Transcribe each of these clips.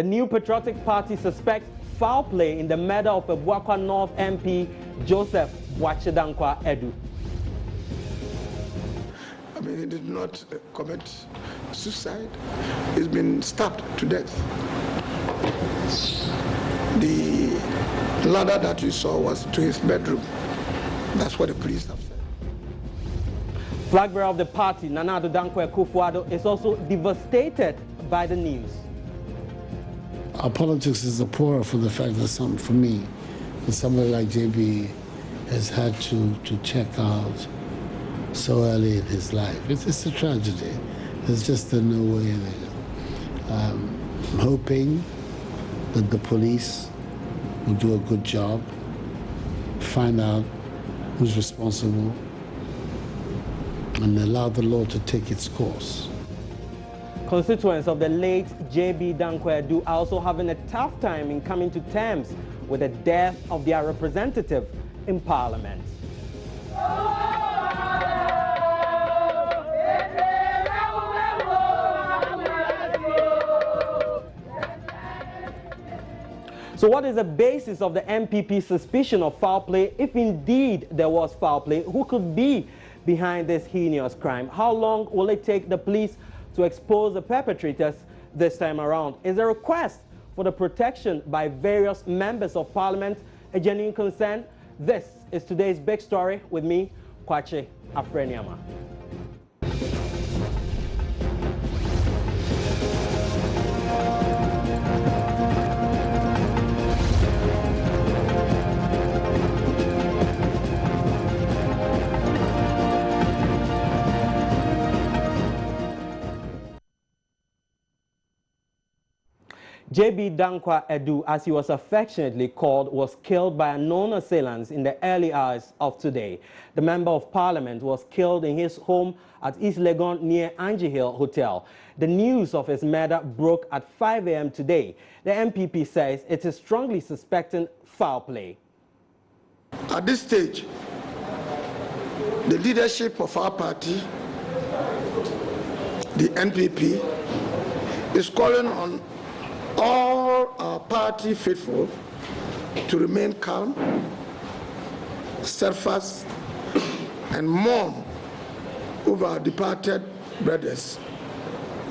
The New Patriotic Party suspects foul play in the murder of Ebuakwa North MP Joseph Boachidankwa Edu. I mean, he did not commit suicide. He's been stabbed to death. The ladder that you saw was to his bedroom. That's what the police have said. Flag bearer of the party, Nana Addo Dankwa Akufo-Addo, is also devastated by the news. Our politics is a poorer for the fact that for me, that somebody like JB has had to check out so early in his life. It's a tragedy. There's just no way in it. I'm hoping that the police will do a good job, find out who's responsible, and allow the law to take its course. Constituents of the late J.B. Dankwa Edu are also having a tough time in coming to terms with the death of their representative in Parliament. So what is the basis of the MPP suspicion of foul play? If indeed there was foul play, who could be behind this heinous crime? How long will it take the police to expose the perpetrators this time around? Is a request for the protection by various members of Parliament a genuine concern? This is today's big story with me, Kwache Afreniama. J.B. Dankwa Edu, as he was affectionately called, was killed by unknown assailants in the early hours of today. The Member of Parliament was killed in his home at East Legon near Angie Hill Hotel. The news of his murder broke at 5 a.m. today. The MPP says it is strongly suspecting foul play. At this stage, the leadership of our party, the NPP, is calling on all our party faithful to remain calm, steadfast, and mourn over our departed brothers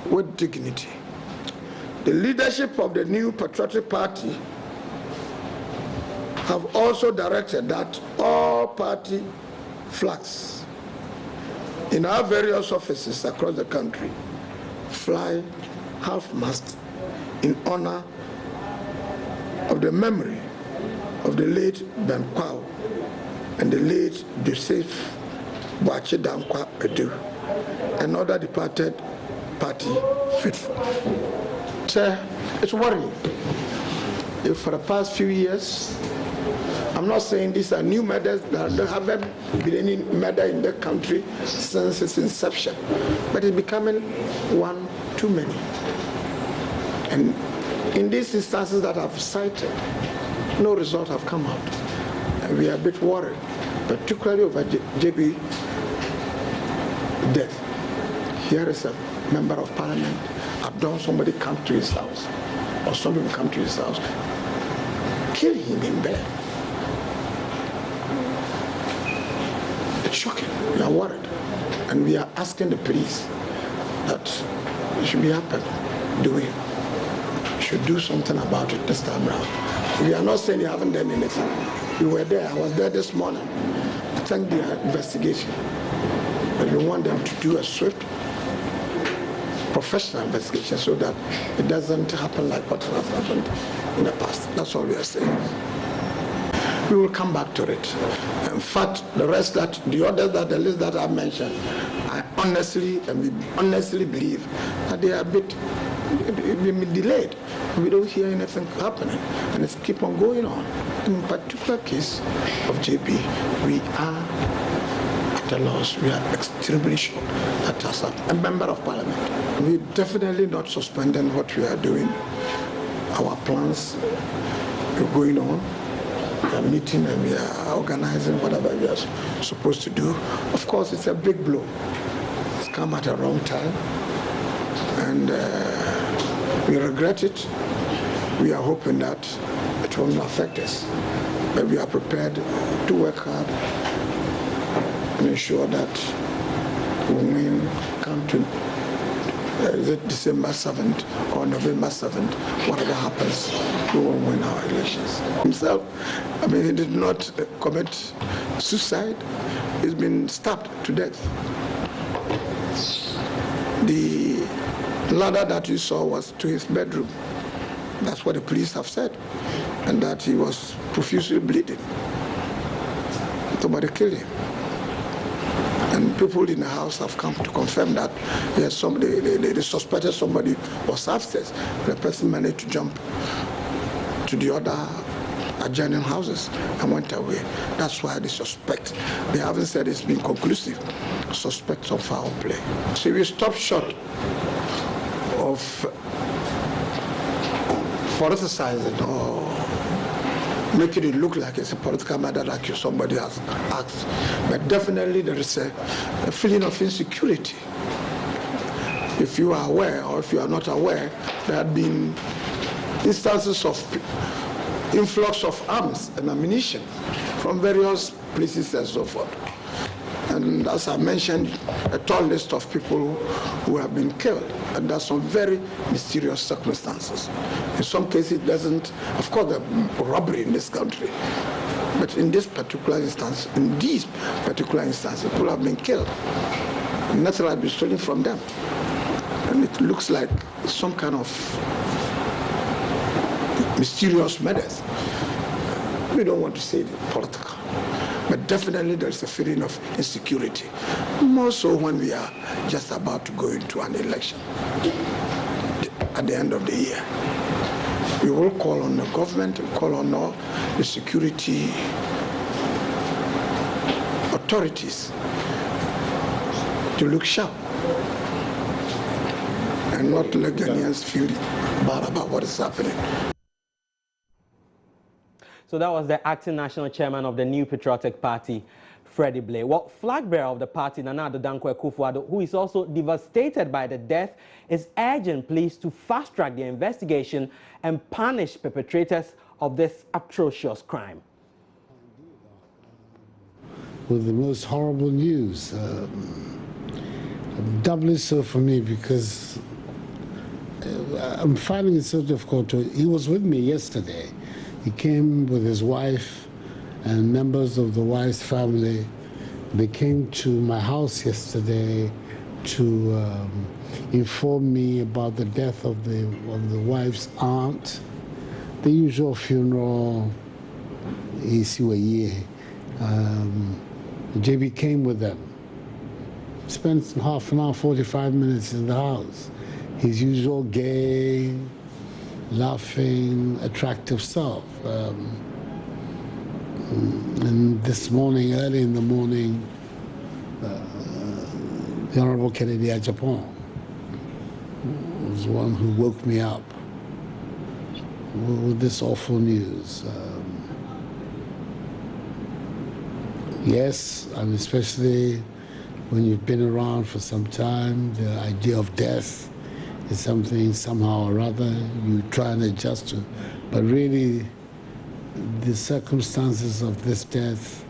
with dignity. The leadership of the New Patriotic Party have also directed that all party flags in our various offices across the country fly half-mast in honor of the memory of the late Dankwa and the late Joseph Boachidankwa Edu and other departed party faithful. It's worrying. If for the past few years, I'm not saying these are new murders, there haven't been any murder in the country since its inception, but it's becoming one too many. And in these instances that I've cited, no result have come out. And we are a bit worried, particularly over JB death. Here is a member of Parliament. I've done somebody come to his house, or some people come to his house, kill him in bed. It's shocking. We are worried. And we are asking the police that it should be happening. Should do something about it this time around. We are not saying you haven't done anything. You were there. I was there this morning. I thank the investigation. But we want them to do a swift, professional investigation so that it doesn't happen like what has happened in the past. That's all we are saying. We will come back to it. In fact, the list the list that I mentioned, I honestly believe that they are a bit been delayed. We don't hear anything happening, and it's keep on going on. In particular case of JP, we are at a loss. We are extremely sure that as a member of Parliament, we're definitely not suspending what we are doing. Our plans are going on. We are meeting and we are organizing whatever we are supposed to do. Of course, it's a big blow. It's come at a wrong time, and we regret it, we are hoping that it will not affect us. But we are prepared to work hard and ensure that when we come to is it December 7th or November 7th, whatever happens, we will win our elections. Himself, I mean, he did not commit suicide. He's been stabbed to death. The ladder that you saw was to his bedroom. That's what the police have said. And that he was profusely bleeding. Somebody killed him. And people in the house have come to confirm that yes, somebody, they suspected somebody was upstairs. The person managed to jump to the other adjoining houses and went away. That's why they suspect. They haven't said it's been conclusive. Suspects of foul play. So we stop short of politicizing or making it look like it's a political matter like somebody has asked. But definitely there is a feeling of insecurity. If you are aware or if you are not aware, there have been instances of influx of arms and ammunition from various places and so forth. And as I mentioned, a tall list of people who have been killed under some very mysterious circumstances. In some cases, it doesn't, of course, there's robbery in this country. But in this particular instance, in these particular instances, people have been killed. Nothing has been stolen from them. And it looks like some kind of mysterious murders. We don't want to say it political. But definitely there's a feeling of insecurity, more so when we are just about to go into an election at the end of the year. We will call on the government and call on all the security authorities to look sharp and not let Ghanaians feel bad about what is happening. So that was the acting national chairman of the New Patriotic Party, Freddie Blay. Well, flag bearer of the party, Nana Addo Dankwa Akufo-Addo, who is also devastated by the death, is urging police to fast-track the investigation and punish perpetrators of this atrocious crime. With the most horrible news, doubly so for me because I'm finding it so difficult to. He was with me yesterday. He came with his wife and members of the wife's family. They came to my house yesterday to inform me about the death of the wife's aunt, the usual funeral. JB came with them. Spent half an hour, 45 minutes in the house. His usual gay, laughing, attractive self. And this morning, early in the morning, the Honorable Kennedy Ajapong was the one who woke me up with this awful news. Yes, and especially when you've been around for some time, the idea of death is something somehow or other you try and adjust to. But really, the circumstances of this death,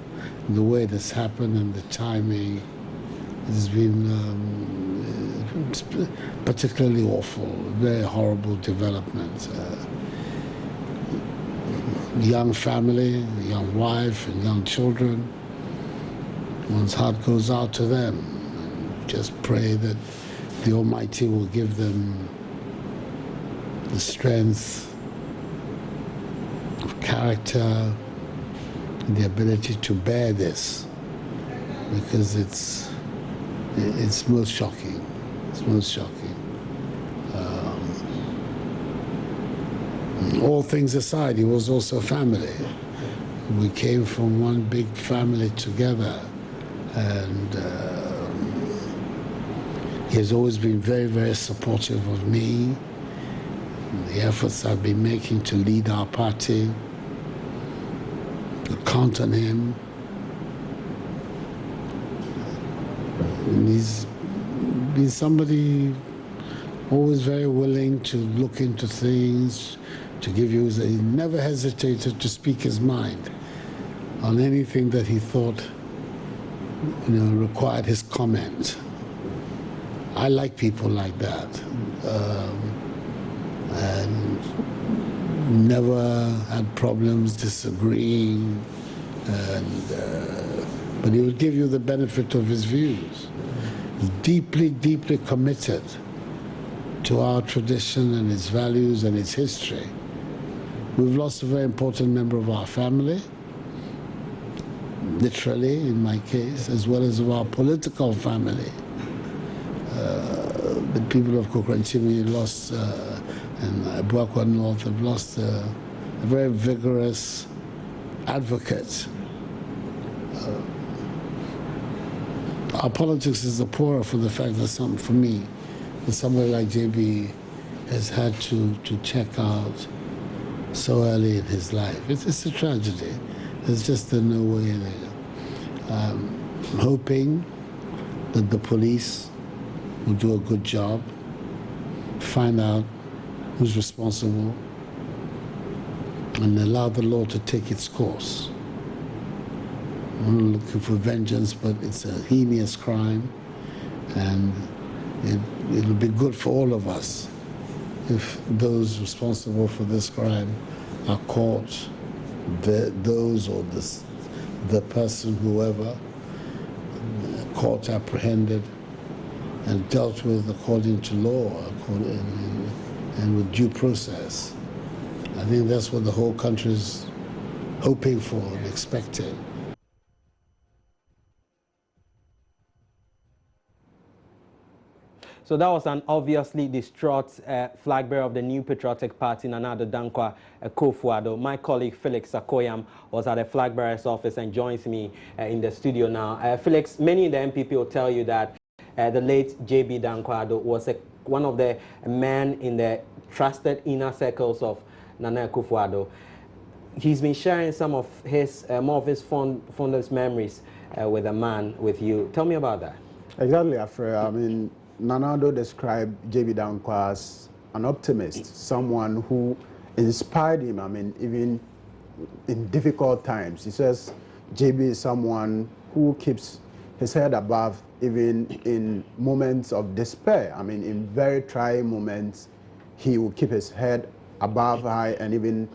the way it has happened and the timing has been particularly awful, very horrible development. Young family, young wife and young children, one's heart goes out to them. Just pray that the Almighty will give them the strength of character and the ability to bear this, because it's most shocking. It's most shocking. All things aside, he was also family. We came from one big family together, and he has always been very, very supportive of me, the efforts I've been making to lead our party. To count on him. And he's been somebody always very willing to look into things, to give you, he never hesitated to speak his mind on anything that he thought, required his comment. I like people like that, and never had problems disagreeing, but he would give you the benefit of his views. He's deeply, deeply committed to our tradition and its values and its history. We've lost a very important member of our family, literally in my case, as well as of our political family. The people of Kokranchimi lost, and Abuakwa North have lost a very vigorous advocate. Our politics is the poorer for the fact that for me, that somebody like JB has had to check out so early in his life. It's a tragedy. There's just no way in it. I'm hoping that the police will do a good job, find out who's responsible, and allow the law to take its course. I'm not looking for vengeance, but it's a heinous crime, and it'll be good for all of us if those responsible for this crime are caught, those or the person, whoever, caught, apprehended, and dealt with according to law and with due process. I think that's what the whole country is hoping for and expecting. So that was an obviously distraught flag bearer of the New Patriotic Party, Nana Addo Dankwa Akufo-Addo. My colleague Felix Sakoyam was at the flag bearer's office and joins me in the studio now. Felix, many in the MPP will tell you that the late J.B. Dankwa-Addo was one of the men in the trusted inner circles of Nana Akufo-Addo. He's been sharing some of his, more of his fondest memories with you. Tell me about that. Exactly, Afre. I mean, Nana Addo described J.B. Dankwa as an optimist, someone who inspired him, I mean, even in difficult times. He says J.B. is someone who keeps his head above even in moments of despair. I mean, in very trying moments, he will keep his head above high and even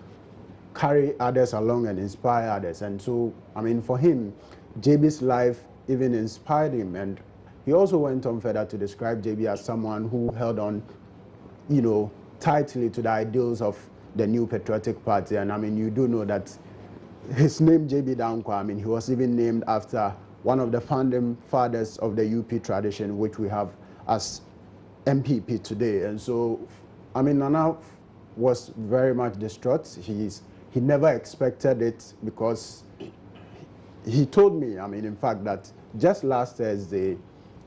carry others along and inspire others. And so, I mean, for him, J.B.'s life even inspired him. And he also went on further to describe J.B. as someone who held on, tightly to the ideals of the New Patriotic Party. And I mean, you do know that his name, J.B. Dankwa, I mean, he was even named after one of the founding fathers of the UP tradition, which we have as MPP today. And so, I mean, Nana was very much distraught. He never expected it, because he told me, I mean, in fact, that just last Thursday,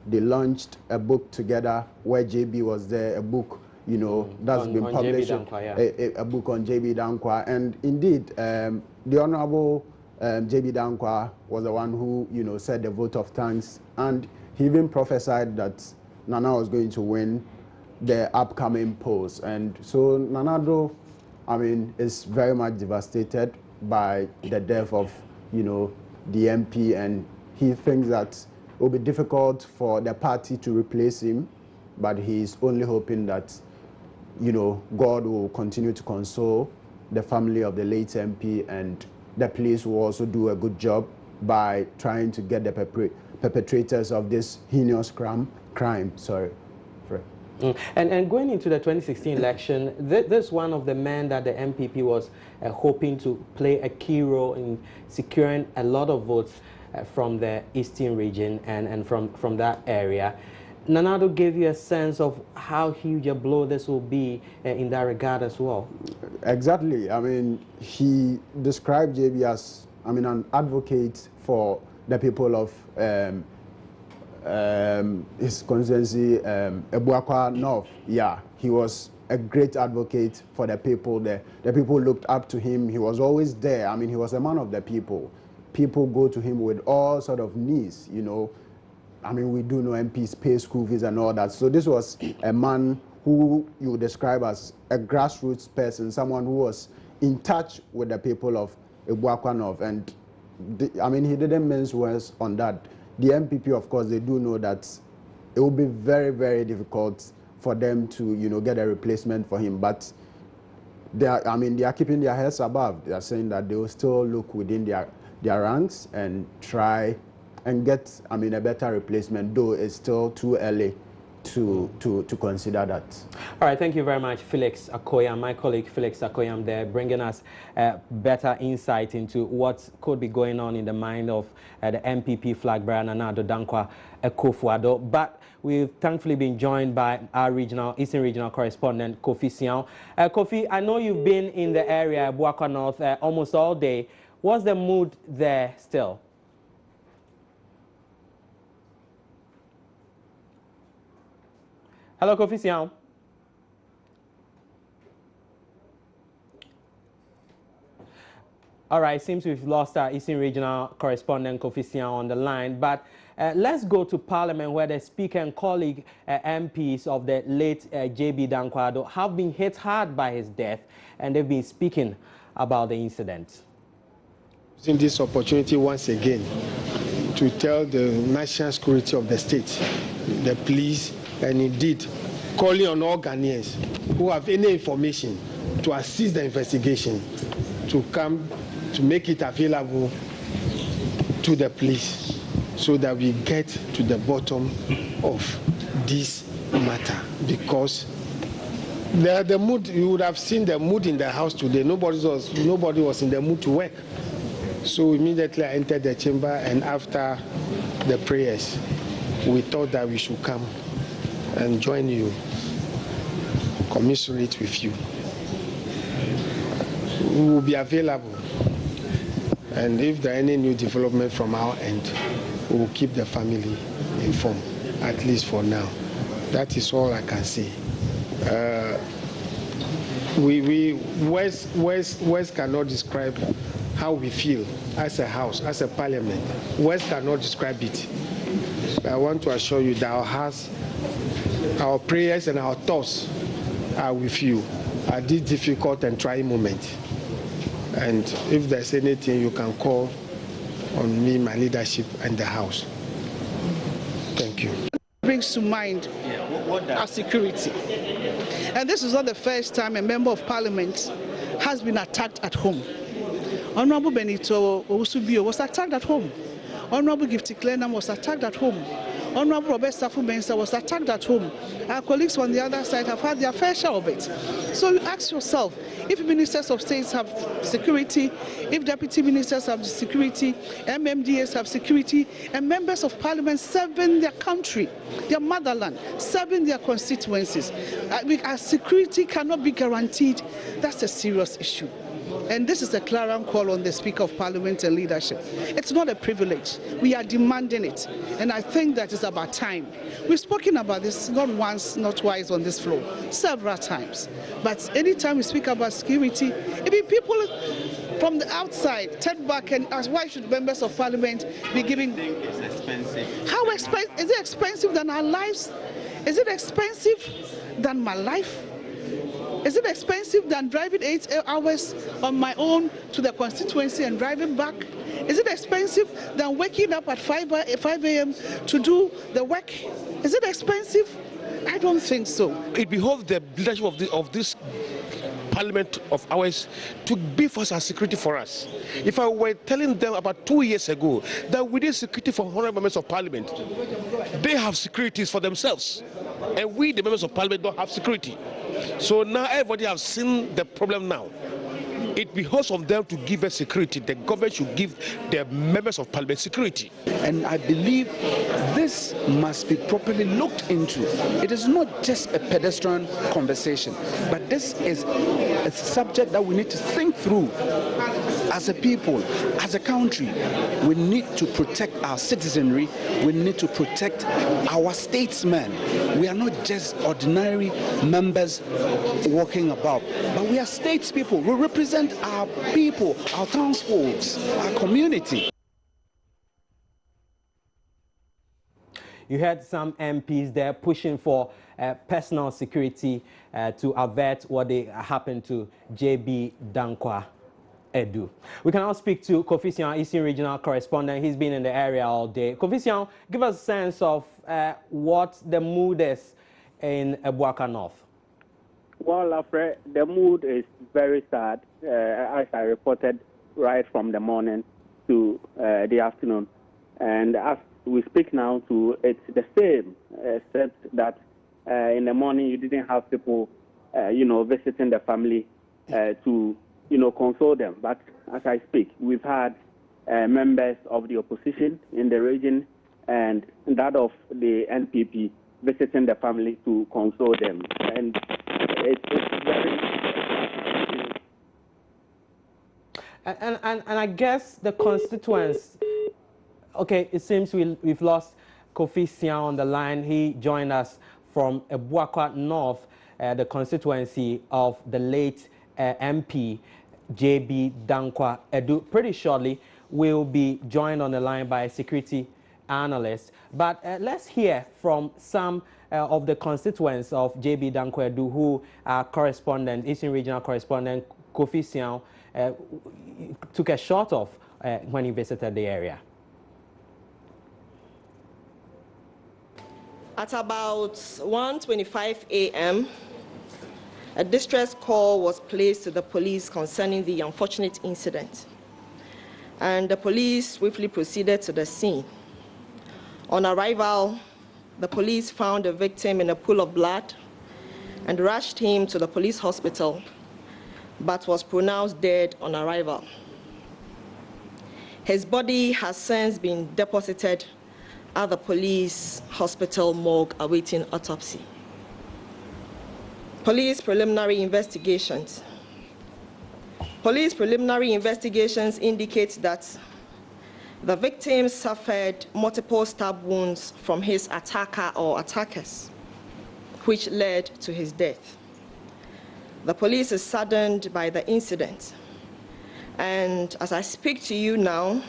they launched a book together where JB was there, a book, that's been published, Dankwa, a book on JB Dankwa. And indeed, the Honorable JB Dankwa was the one who, said the vote of thanks. And he even prophesied that Nana was going to win the upcoming polls. And so Nana Addo, I mean, is very much devastated by the death of, the MP, and he thinks that it will be difficult for the party to replace him, but he's only hoping that, God will continue to console the family of the late MP, and the police will also do a good job by trying to get the perpetrators of this heinous crime. And going into the 2016 election, this one of the men that the MPP was hoping to play a key role in securing a lot of votes from the eastern region and from that area. Nana Addo gave you a sense of how huge a blow this will be in that regard as well. Exactly. I mean, he described JB as, an advocate for the people of his constituency, Abuakwa North. Yeah, he was a great advocate for the people there. The people looked up to him. He was always there. I mean, he was a man of the people. People go to him with all sort of needs, I mean, we do know MPs pay school fees and all that. So this was a man who you describe as a grassroots person, someone who was in touch with the people of Ebuakwa North. And I mean, he didn't mince words on that. The MPP, of course, they do know that it will be very, very difficult for them to, you know, get a replacement for him. But they are keeping their heads above. They are saying that they will still look within their ranks and try and get, I mean, a better replacement, though it's still too early to consider that. All right, thank you very much, Felix Akoyam, my colleague Felix Akoyam there, bringing us better insight into what could be going on in the mind of the MPP flag bearer Nana Addo Dankwa Akufo-Addo. But we've thankfully been joined by our Eastern Regional correspondent, Kofi Siao. Kofi, I know you've been in the area, Ebuakwa North, almost all day. What's the mood there still? Hello, Kofi Siao. All right, seems we've lost our Eastern Regional correspondent, Kofi Siao, on the line. But let's go to Parliament, where the Speaker and colleague MPs of the late J.B. Dankwa-Addo have been hit hard by his death, and they've been speaking about the incident. Using this opportunity once again to tell the national security of the state, the police, and indeed calling on all Ghanaians who have any information to assist the investigation to come to make it available to the police so that we get to the bottom of this matter. Because the mood, you would have seen the mood in the house today. Nobody was in the mood to work. So immediately I entered the chamber, and after the prayers, we thought that we should come and join you, commiserate with you. We will be available, and if there are any new development from our end, we will keep the family informed, at least for now. That is all I can say. Words cannot describe how we feel as a house, as a parliament. Words cannot describe it. I want to assure you that our hearts, our prayers and our thoughts are with you at this difficult and trying moment. And if there's anything, you can call on me, my leadership, and the House. Thank you. Brings to mind our security. And this is not the first time a member of parliament has been attacked at home. Honorable Benito Owusubio was attacked at home. Honorable Gifty Clenham was attacked at home. Honorable Robert Safu-Mensah was attacked at home. Our colleagues on the other side have had their fair share of it. So you ask yourself, if ministers of states have security, if deputy ministers have security, MMDAs have security, and members of parliament serving their country, their motherland, serving their constituencies, our security cannot be guaranteed. That's a serious issue. And this is a clarion call on the Speaker of Parliament and leadership. It's not a privilege. We are demanding it. And I think that it's about time. We've spoken about this not once, not twice on this floor, several times. But anytime we speak about security, even people from the outside turn back and ask, why should members of Parliament be giving? It's expensive. How expensive? Is it expensive than our lives? Is it expensive than my life? Is it expensive than driving 8 hours on my own to the constituency and driving back? Is it expensive than waking up at 5 a.m. to do the work? Is it expensive? I don't think so. It behoves the leadership of this parliament of ours to be for our security for us. If I were telling them about 2 years ago that we need security for 100 members of parliament, they have securities for themselves, and we, the members of parliament, don't have security. So now everybody has seen the problem now. It behoves of them to give us security. The government should give the members of parliament security. And I believe this must be properly looked into. It is not just a pedestrian conversation, but this is a subject that we need to think through. As a people, as a country, we need to protect our citizenry. We need to protect our statesmen. We are not just ordinary members walking about, but we are statespeople. We represent our people, our townsfolk, our community. You had some MPs there pushing for personal security to avert what happened to JB Dankwa Edu. We can now speak to Kofi Sian, Eastern Regional Correspondent. He's been in the area all day. Kofi Sian, give us a sense of what the mood is in Ebuaka North. Well, Alfred, the mood is very sad, as I reported right from the morning to the afternoon. And as we speak now, it's the same, except that in the morning you didn't have people, visiting the family to, console them. But as I speak, we've had members of the opposition in the region and that of the NPP visiting the family to console them. And it's very... And I guess the constituents, okay, it seems we've lost Kofi Sian on the line. He joined us from Ebuaka North, the constituency of the late MP JB Dankwa Edu. Pretty shortly, we'll be joined on the line by a security analyst. But let's hear from some of the constituents of JB Dankwa Edu who are correspondent, Eastern Regional Correspondent Kofi Sian took a shot of when he visited the area. At about 1:25 a.m., a distress call was placed to the police concerning the unfortunate incident, and the police swiftly proceeded to the scene. On arrival, the police found the victim in a pool of blood and rushed him to the police hospital, but was pronounced dead on arrival. His body has since been deposited at the police hospital morgue awaiting autopsy. Police preliminary investigations. Police preliminary investigations indicate that the victim suffered multiple stab wounds from his attacker or attackers, which led to his death. The police is saddened by the incident, and as I speak to you now,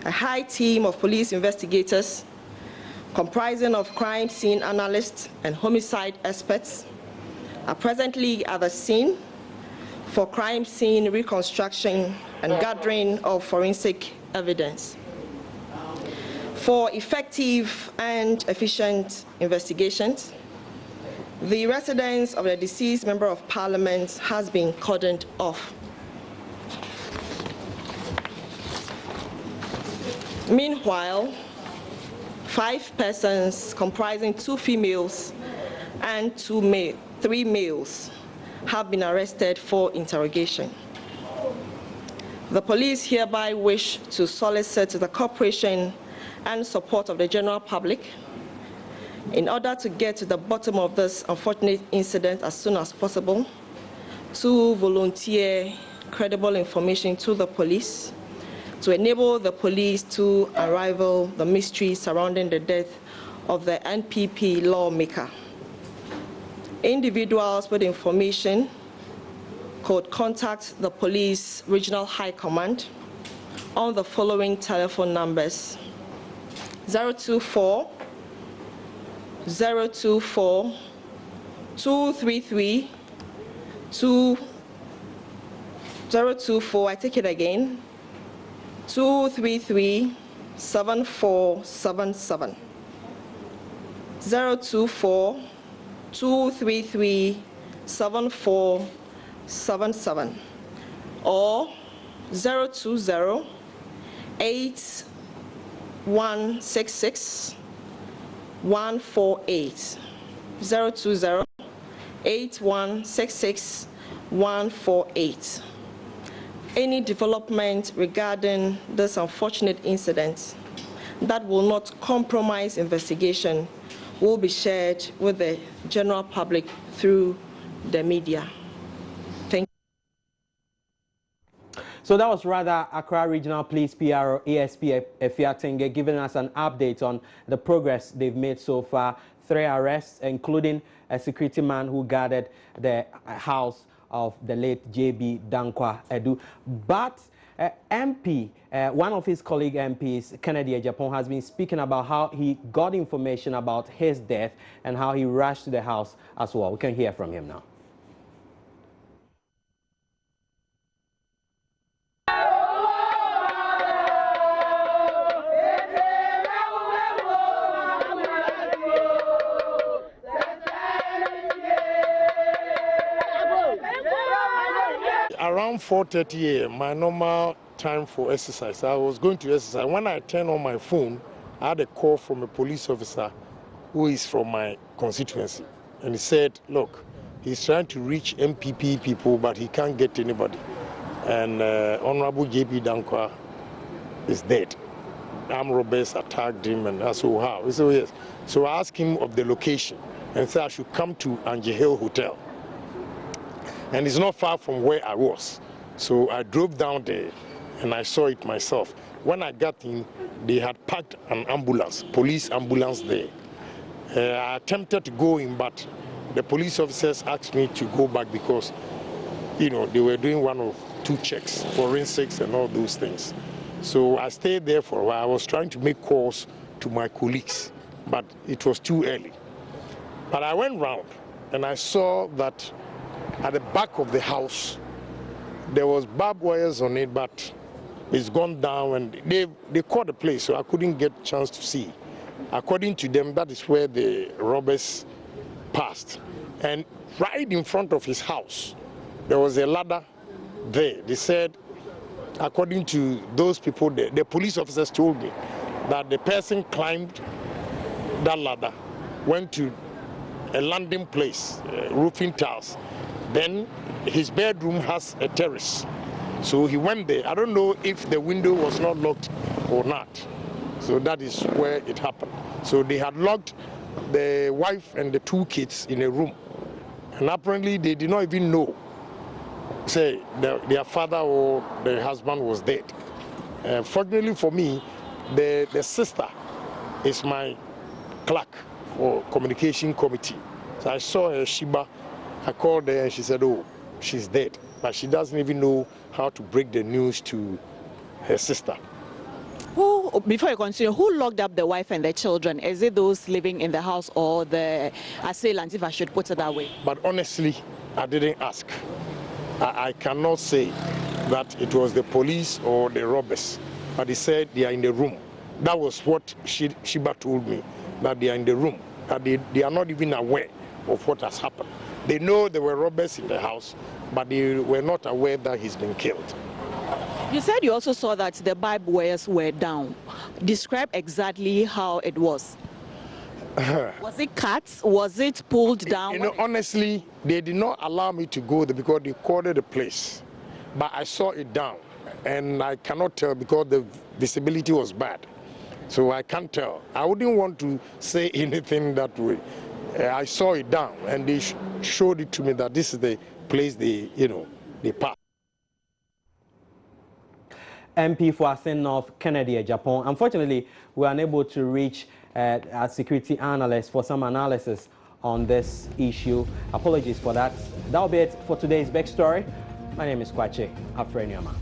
a high team of police investigators comprising of crime scene analysts and homicide experts are presently at the scene for crime scene reconstruction and gathering of forensic evidence. For effective and efficient investigations, the residence of the deceased Member of Parliament has been cordoned off. Meanwhile, 5 persons comprising 2 females and 3 males have been arrested for interrogation. The police hereby wish to solicit the cooperation and support of the general public in order to get to the bottom of this unfortunate incident as soon as possible, to volunteer credible information to the police, to enable the police to unravel the mystery surrounding the death of the NPP lawmaker. Individuals with information could contact the police regional high command on the following telephone numbers: 024 024 233 024, I take it again, 233 7477, 024 233 7477, or 020 8166 148, 020 8166 148. Any development regarding this unfortunate incident that will not compromise investigation will be shared with the general public through the media. Thank you. So that was rather Accra Regional Police PRO ASP Efiatenge giving us an update on the progress they've made so far. 3 arrests, including a security man who guarded the house of the late JB Dankwa Edu. But MP, one of his colleague MPs, Kennedy Japan, has been speaking about how he got information about his death and how he rushed to the house as well. We can hear from him now. Around 4:30 a.m., my normal time for exercise, I was going to exercise. When I turned on my phone, I had a call from a police officer who is from my constituency. And he said, look, he's trying to reach MPP people, but he can't get anybody. And Honorable JB Dankwa is dead. Armed robbers attacked him, and I said, how? He said, yes. So I asked him of the location and said I should come to Angie Hill Hotel. And it's not far from where I was. So I drove down there and I saw it myself. When I got in, they had parked an ambulance, police ambulance there. I attempted to go in, but the police officers asked me to go back because, you know, they were doing 1 or 2 checks, forensics and all those things. So I stayed there for a while. I was trying to make calls to my colleagues, but it was too early. But I went round and I saw that at the back of the house, there was barbed wires on it, but it's gone down, and they caught the place, so I couldn't get a chance to see. According to them, that is where the robbers passed. And right in front of his house, there was a ladder there. They said, according to those people, the police officers told me that the person climbed that ladder, went to a landing place, roofing tiles. Then his bedroom has a terrace. So he went there. I don't know if the window was not locked or not. So that is where it happened. So they had locked the wife and the 2 kids in a room. And apparently they did not even know, say, their father or their husband was dead. Fortunately for me, the sister is my clerk for communication committee. So I saw her, Shiba. I called her and she said, oh, she's dead. But she doesn't even know how to break the news to her sister. Before you continue, who locked up the wife and the children? Is it those living in the house or the assailants, if I should put it that way? But honestly, I didn't ask. I cannot say that it was the police or the robbers, but they said they are in the room. That was what Shiba told me, that they are in the room, that they are not even aware of what has happened. They know there were robbers in the house, but they were not aware that he's been killed. You said you also saw that the barbed wires were down. Describe exactly how it was. Was it cut? Was it pulled down? You know, honestly, they did not allow me to go there because they corded the place. But I saw it down, and I cannot tell because the visibility was bad. So I can't tell. I wouldn't want to say anything that way. I saw it down, and they showed it to me that this is the place they passed. MP for Assin North, Kennedy Japan. Unfortunately, we are unable to reach our security analyst for some analysis on this issue. Apologies for that. That'll be it for today's Backstory. My name is Kwache Afreniama.